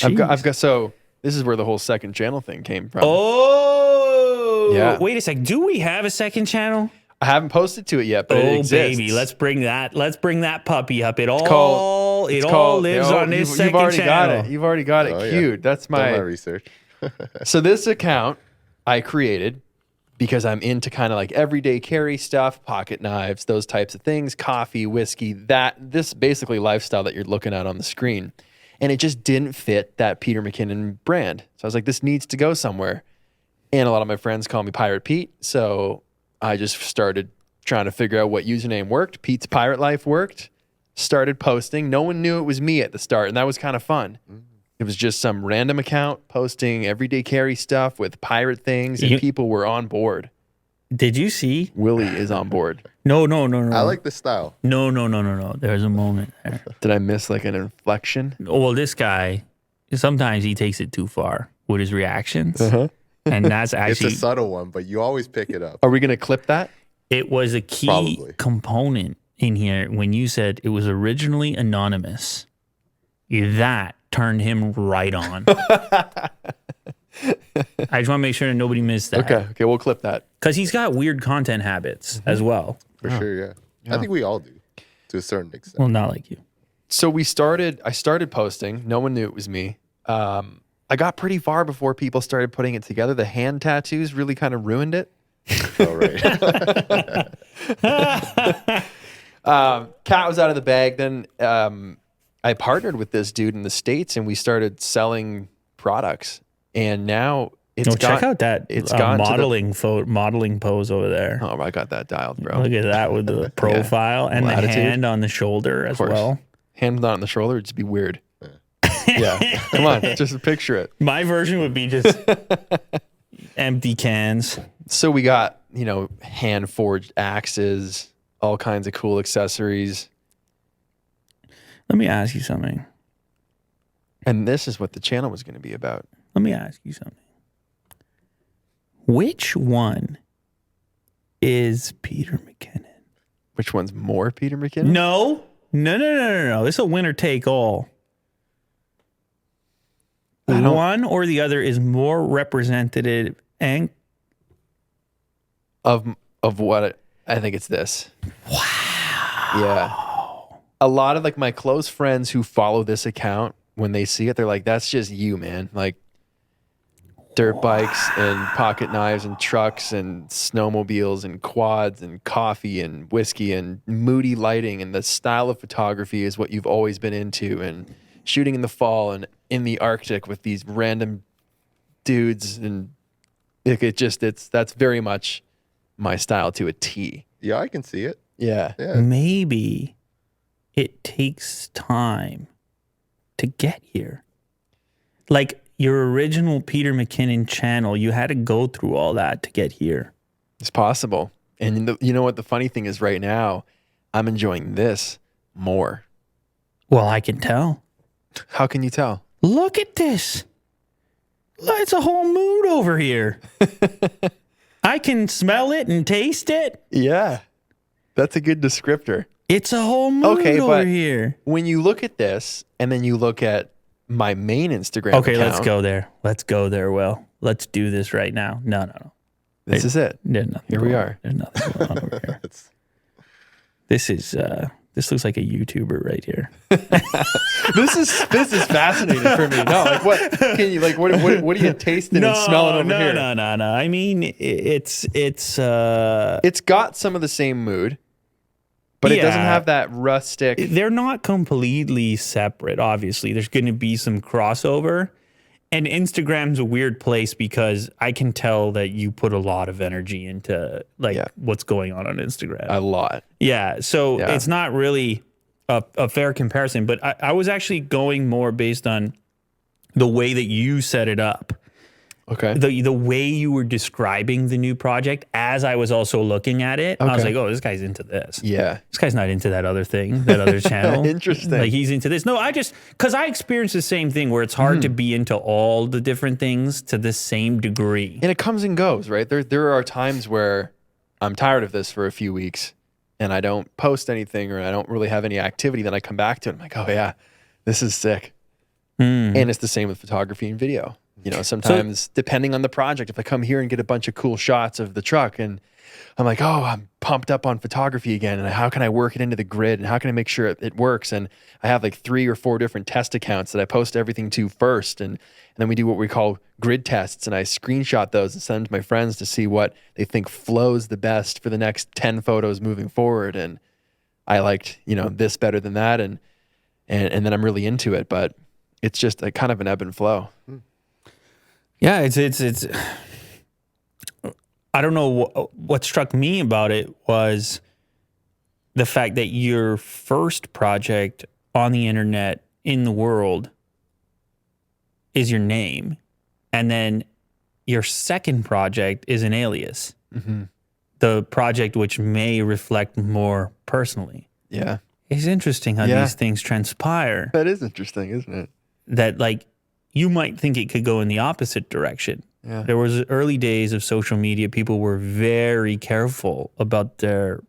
I've got. So this is where the whole second channel thing came from. Oh, Yeah. Wait a sec. Do we have a second channel? I haven't posted to it yet, but it exists. Baby, let's bring that puppy up. It all lives on this second You've already channel. got it. You've already got it. Cute. Yeah. That's my research. So this account I created because I'm into kind of like everyday carry stuff, pocket knives, those types of things, coffee, whiskey, this basically lifestyle that you're looking at on the screen. And it just didn't fit that Peter McKinnon brand. So I was like, this needs to go somewhere. And a lot of my friends call me Pirate Pete. So I just started trying to figure out what username worked. Pete's Pirate Life worked. Started posting. No one knew it was me at the start, and that was kind of fun. It was just some random account posting everyday carry stuff with pirate things, and people were on board. Did you see? Willie is on board. No. I like the style. No. There's a moment there. Did I miss like an inflection? Well, this guy, sometimes he takes it too far with his reactions. And that's actually... It's a subtle one, but you always pick it up. Are we going to clip that? It was a key component in here when you said it was originally anonymous. That turned him right on. I just want to make sure that nobody missed that. Okay, we'll clip that. Because he's got weird content habits as well. For sure, yeah. I think we all do, to a certain extent. Well, not like you. So I started posting. No one knew it was me. I got pretty far before people started putting it together. The hand tattoos really kind of ruined it. Oh, right. Cat was out of the bag. Then I partnered with this dude in the States, and we started selling products. And now check out that modeling pose over there. Oh, I got that dialed, bro. Look at that with the profile and the hand on the shoulder as well. Hand not on the shoulder would just be weird. Yeah, come on, just picture it. My version would be just empty cans. So we got, hand forged axes, all kinds of cool accessories. Let me ask you something. And this is what the channel was going to be about. Let me ask you something. Which one is Peter McKinnon? Which one's more Peter McKinnon? No. This is a winner take all. One or the other is more representative and of what I think it's this. Wow. Yeah. A lot of like my close friends who follow this account, when they see it, they're like, that's just you, man. Like dirt bikes and pocket knives and trucks and snowmobiles and quads and coffee and whiskey and moody lighting, and the style of photography is what you've always been into, and shooting in the fall and in the Arctic with these random dudes, and that's very much my style to a T. Yeah, I can see it. Yeah. Maybe it takes time to get here. Like your original Peter McKinnon channel, you had to go through all that to get here. It's possible. And you know what the funny thing is right now? I'm enjoying this more. Well, I can tell. How can you tell? Look at this. It's a whole mood over here. I can smell it and taste it. Yeah. That's a good descriptor. It's a whole mood over here. When you look at this and then you look at my main Instagram account. Let's go there. Let's go there, Will. Let's do this right now. No. This is it. There's nothing. Here we are. There's nothing going on over here. This looks like a YouTuber right here. This is fascinating for me. No, like what can you like? What are you tasting and smelling over here? No. I mean, it's got some of the same mood, but it doesn't have that rustic. They're not completely separate. Obviously, there's going to be some crossover. And Instagram's a weird place because I can tell that you put a lot of energy into what's going on Instagram. A lot. Yeah. So it's not really a fair comparison, but I was actually going more based on the way that you set it up. Okay. The way you were describing the new project as I was also looking at it, I was like, oh, this guy's into this. Yeah. This guy's not into that other thing, that other channel. Interesting. Like he's into this. No, because I experienced the same thing where it's hard to be into all the different things to the same degree. And it comes and goes, right? There are times where I'm tired of this for a few weeks and I don't post anything or I don't really have any activity. Then I come back to it. I'm like, oh yeah, this is sick. And it's the same with photography and video. You know, sometimes depending on the project, if I come here and get a bunch of cool shots of the truck and I'm like, oh, I'm pumped up on photography again. And how can I work it into the grid? And how can I make sure it works? And I have like 3 or 4 different test accounts that I post everything to first. And then we do what we call grid tests. And I screenshot those and send them to my friends to see what they think flows the best for the next 10 photos moving forward. And I liked, you know, this better than that. And then I'm really into it. But it's just a kind of an ebb and flow. Yeah, it's I don't know what struck me about it was the fact that your first project on the internet in the world is your name, and then your second project is an alias. Mm-hmm. The project which may reflect more personally. Yeah. It's interesting how these things transpire. That is interesting, isn't it? That like you might think it could go in the opposite direction. Yeah. There was early days of social media. People were very careful about their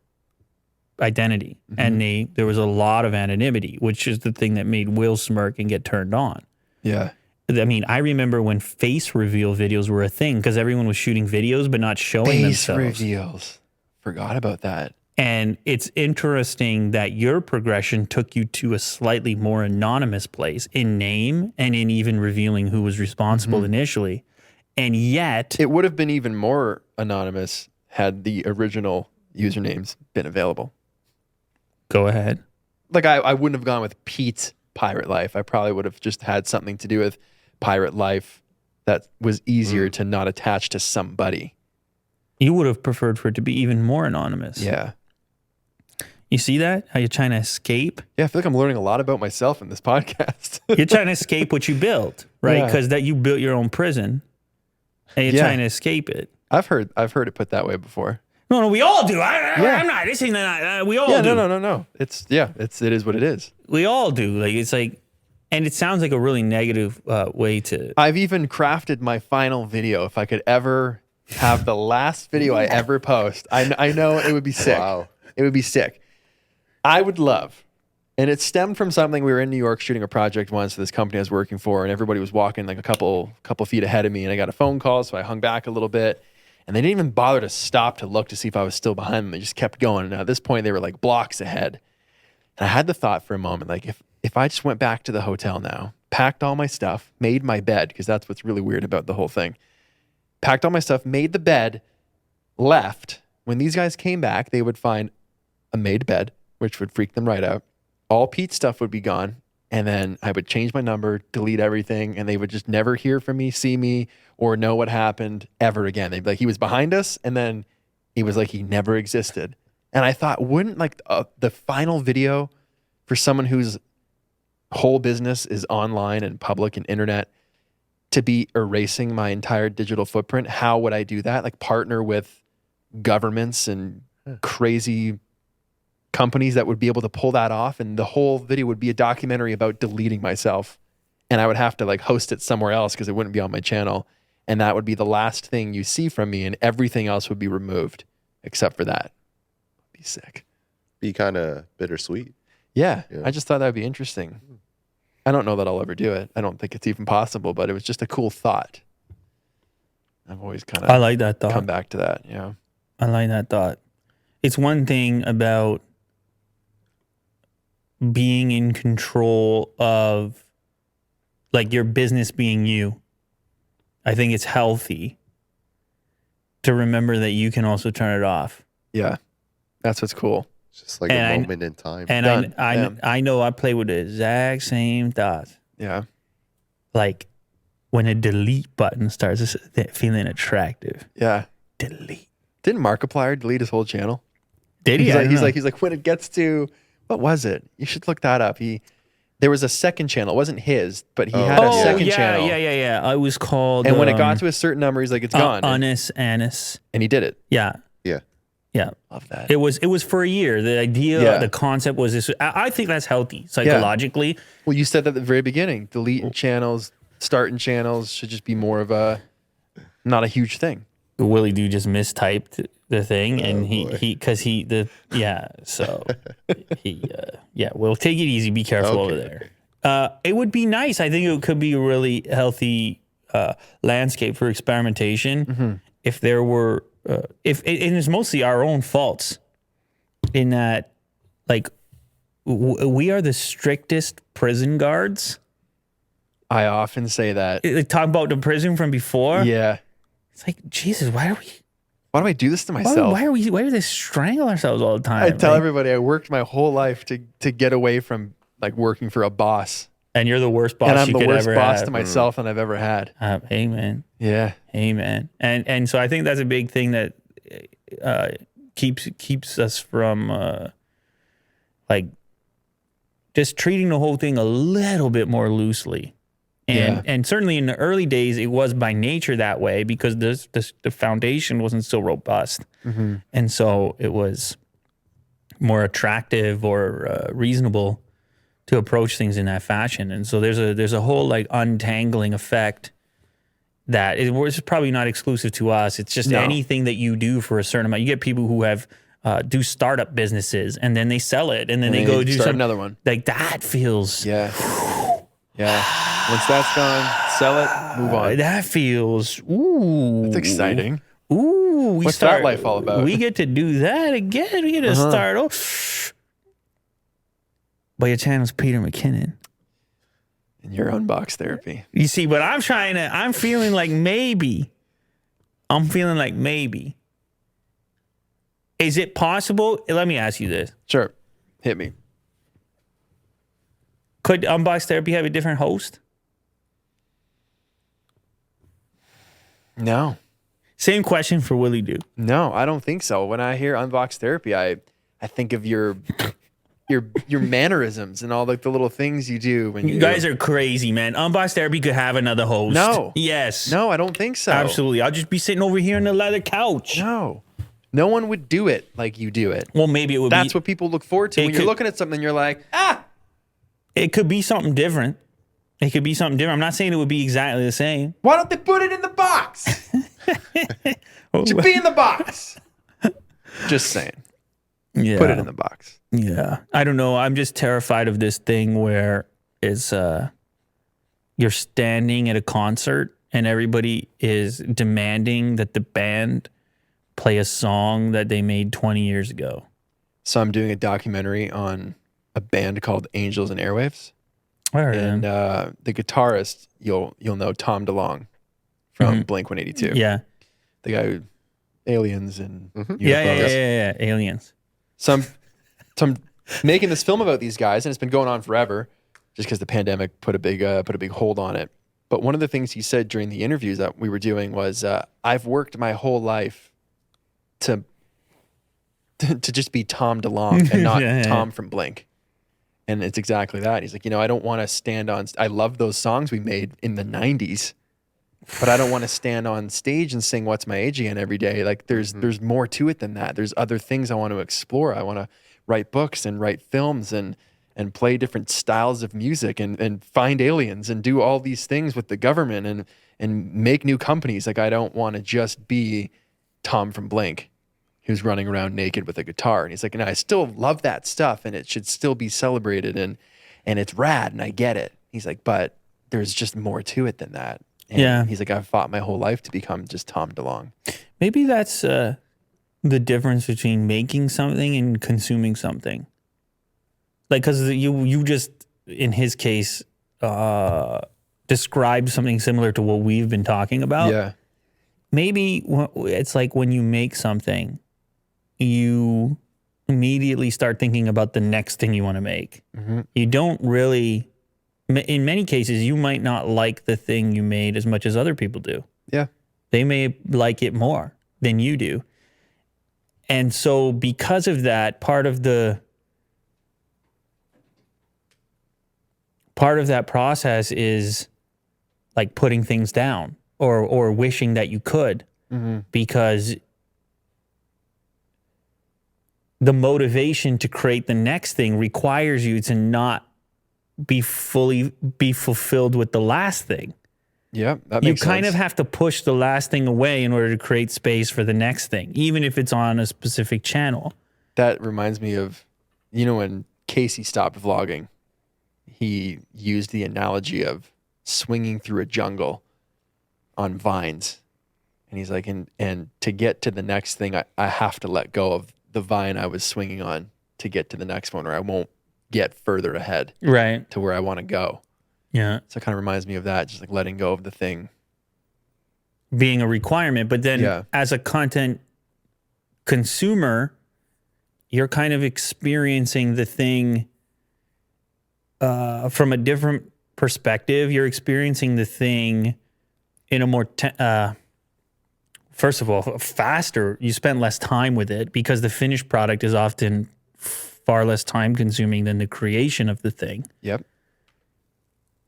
identity, and there was a lot of anonymity, which is the thing that made Will smirk and get turned on. Yeah. I mean, I remember when face reveal videos were a thing because everyone was shooting videos but not showing themselves. Face reveals. Forgot about that. And it's interesting that your progression took you to a slightly more anonymous place in name and in even revealing who was responsible initially. And yet it would have been even more anonymous had the original usernames been available. Go ahead. Like I wouldn't have gone with Pete's Pirate Life. I probably would have just had something to do with Pirate Life that was easier to not attach to somebody. You would have preferred for it to be even more anonymous. Yeah. You see that? How you're trying to escape? Yeah, I feel like I'm learning a lot about myself in this podcast. You're trying to escape what you built, right? Because that you built your own prison. And you're trying to escape it. I've heard it put that way before. No, we all do. I'm not. This ain't not. We all do. No. It is what it is. We all do. Like it's like, and it sounds like a really negative way to. I've even crafted my final video. If I could ever have the last video I ever post, I know it would be sick. Wow. It would be sick. I would love. And it stemmed from something. We were in New York shooting a project once for this company I was working for, and everybody was walking like a couple feet ahead of me, and I got a phone call, so I hung back a little bit, and they didn't even bother to stop to look to see if I was still behind them. They just kept going, and at this point, they were like blocks ahead. And I had the thought for a moment, like if I just went back to the hotel now, packed all my stuff, made my bed, because that's what's really weird about the whole thing, packed all my stuff, made the bed, left. When these guys came back, they would find a made bed, which would freak them right out. All Pete's stuff would be gone, and then I would change my number, delete everything, and they would just never hear from me, see me, or know what happened ever again. They'd be like, he was behind us, and then he was like, he never existed. And I thought, wouldn't like the final video for someone whose whole business is online and public and internet to be erasing my entire digital footprint? How would I do that? Like partner with governments and crazy companies that would be able to pull that off, and the whole video would be a documentary about deleting myself, and I would have to like host it somewhere else because it wouldn't be on my channel, and that would be the last thing you see from me, and everything else would be removed except for that. It'd be sick. Be kind of bittersweet. Yeah, I just thought that would be interesting. I don't know that I'll ever do it. I don't think it's even possible, but it was just a cool thought. I've always kind of I like that thought. Come back to that. Yeah, I like that thought. It's one thing about being in control of like your business being you. I think it's healthy to remember that you can also turn it off. Yeah. That's what's cool. It's just like a moment in time. And I know I play with the exact same thoughts. Yeah. Like when a delete button starts feeling attractive. Yeah. Delete. Didn't Markiplier delete his whole channel? Did he? He's like when it gets to, what was it? You should look that up. There was a second channel. It wasn't his, but he had a second channel. Yeah. I was called. And when it got to a certain number, he's like, it's gone. Annis. And he did it. Yeah. Love that. It was for a year. The idea, the concept was this. I think that's healthy psychologically. Yeah. Well, you said that at the very beginning. Deleting channels, starting channels should just be more of not a huge thing. Willie Doo just mistyped the thing, and so we'll take it easy. Be careful over there. It would be nice. I think it could be a really healthy landscape for experimentation if there were, and it's mostly our own faults in that, like, we are the strictest prison guards. I often say that. Like, talk about the prison from before. Yeah. It's like, Jesus, why do I do this to myself? Why do they strangle ourselves all the time? I tell everybody I worked my whole life to get away from like working for a boss. And you're the worst boss and I'm you the could worst ever boss have. to myself than I've ever had. Amen. Yeah. Amen. And so I think that's a big thing that keeps us from like just treating the whole thing a little bit more loosely. And certainly in the early days, it was by nature that way because the foundation wasn't so robust. And so it was more attractive or reasonable to approach things in that fashion. And so there's a whole like untangling effect that it's probably not exclusive to us. It's just anything that you do for a certain amount. You get people who have do startup businesses and then they sell it and then they go do another one. Like that feels Once that's gone, sell it, move on. That feels That's exciting. What's that life all about? We get to do that again. We get to start off. But your channel's Peter McKinnon. And your unbox therapy. You see, but I'm feeling like maybe. Is it possible? Let me ask you this. Sure. Hit me. Could Unbox Therapy have a different host? No. Same question for Willie Do. No, I don't think so. When I hear Unbox Therapy, I think of your mannerisms and all like the little things you do when you guys are crazy, man. Unbox Therapy could have another host. No. Yes. No, I don't think so. Absolutely. I'll just be sitting over here on the leather couch. No. No one would do it like you do it. Well, maybe it would That's what people look forward to. When you're looking at something, you're like, It could be something different. I'm not saying it would be exactly the same. Why don't they put it in the box? It should be in the box. Just saying. Yeah. Put it in the box. Yeah. I don't know. I'm just terrified of this thing where it's you're standing at a concert and everybody is demanding that the band play a song that they made 20 years ago. So I'm doing a documentary on a band called Angels and Airwaves. And the guitarist, you'll know Tom DeLong from Blink-182. Yeah. The guy who Aliens and UFOs. Yeah. Aliens. So I'm making this film about these guys, and it's been going on forever, just because the pandemic put a big hold on it. But one of the things he said during the interviews that we were doing was, "I've worked my whole life to just be Tom DeLong and not Tom from Blink." And it's exactly that. He's like, I don't want to stand on. I love those songs we made in the 90s, but I don't want to stand on stage and sing "What's My Age Again" every day. Like there's more to it than that. There's other things I want to explore. I want to write books and write films and play different styles of music and find aliens and do all these things with the government and make new companies. Like I don't want to just be Tom from Blink who's running around naked with a guitar. And he's like, I still love that stuff and it should still be celebrated and it's rad and I get it. He's like, but there's just more to it than that. And he's like, I've fought my whole life to become just Tom DeLong. Maybe that's the difference between making something and consuming something. Like, because you just, in his case, described something similar to what we've been talking about. Yeah. Maybe it's like when you make something, you immediately start thinking about the next thing you want to make. You don't really, in many cases, you might not like the thing you made as much as other people do. Yeah. They may like it more than you do. And so because of that, part of that process is like putting things down or wishing that you could, because the motivation to create the next thing requires you to not be fulfilled with the last thing. Yeah, that makes sense. You kind of have to push the last thing away in order to create space for the next thing, even if it's on a specific channel. That reminds me of, when Casey stopped vlogging. he used the analogy of swinging through a jungle on vines. And he's like, and to get to the next thing, I have to let go of the vine I was swinging on to get to the next one, or I won't get further ahead Right. to where I want to go. Yeah. So it kind of reminds me of that, just like letting go of the thing. Being a requirement. But then as a content consumer, you're kind of experiencing the thing from a different perspective. You're experiencing the thing in a more, first of all, faster. You spend less time with it because the finished product is often far less time consuming than the creation of the thing. Yep.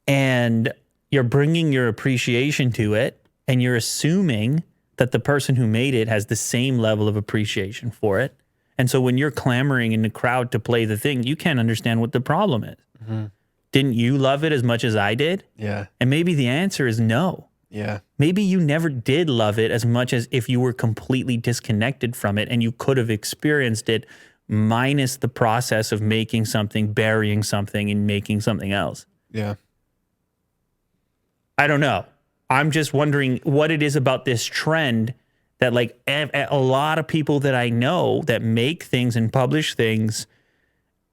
And you're bringing your appreciation to it, and you're assuming that the person who made it has the same level of appreciation for it. And so when you're clamoring in the crowd to play the thing, you can't understand what the problem is. Mm-hmm. Didn't you love it as much as I did? Yeah. And maybe the answer is no. Yeah. Maybe you never did love it as much as if you were completely disconnected from it and you could have experienced it minus the process of making something, burying something, and making something else. Yeah. I don't know. I'm just wondering what it is about this trend that like a lot of people that I know that make things and publish things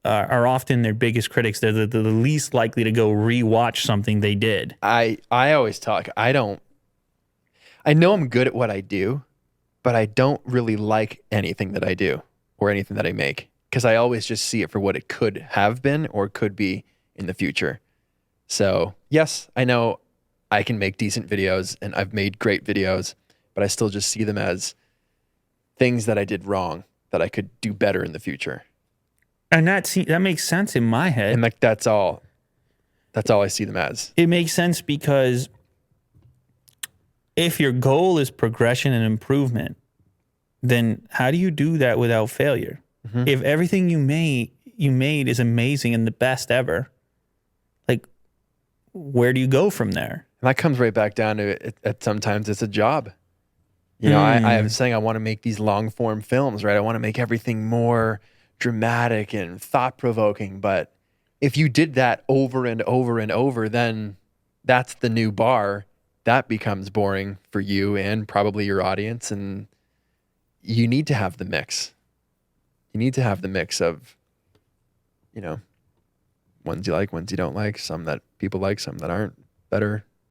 are often their biggest critics. They're the least likely to go rewatch something they did. I always talk. I know I'm good at what I do, but I don't really like anything that I do or anything that I make because I always just see it for what it could have been or could be in the future. So yes, I know I can make decent videos and I've made great videos, but I still just see them as things that I did wrong that I could do better in the future. And that makes sense in my head. And like that's all I see them as. It makes sense because if your goal is progression and improvement, then how do you do that without failure? Mm-hmm. If everything you made is amazing and the best ever, like where do you go from there? And that comes right back down to it. Sometimes it's a job. You know, I was saying I want to make these long form films, right? I want to make everything more dramatic and thought provoking. But if you did that over and over and over, then that's the new bar. That becomes boring for you and probably your audience. And you need to have the mix. You need to have the mix of, you know, ones you like, ones you don't like, some that people like, some that aren't, better,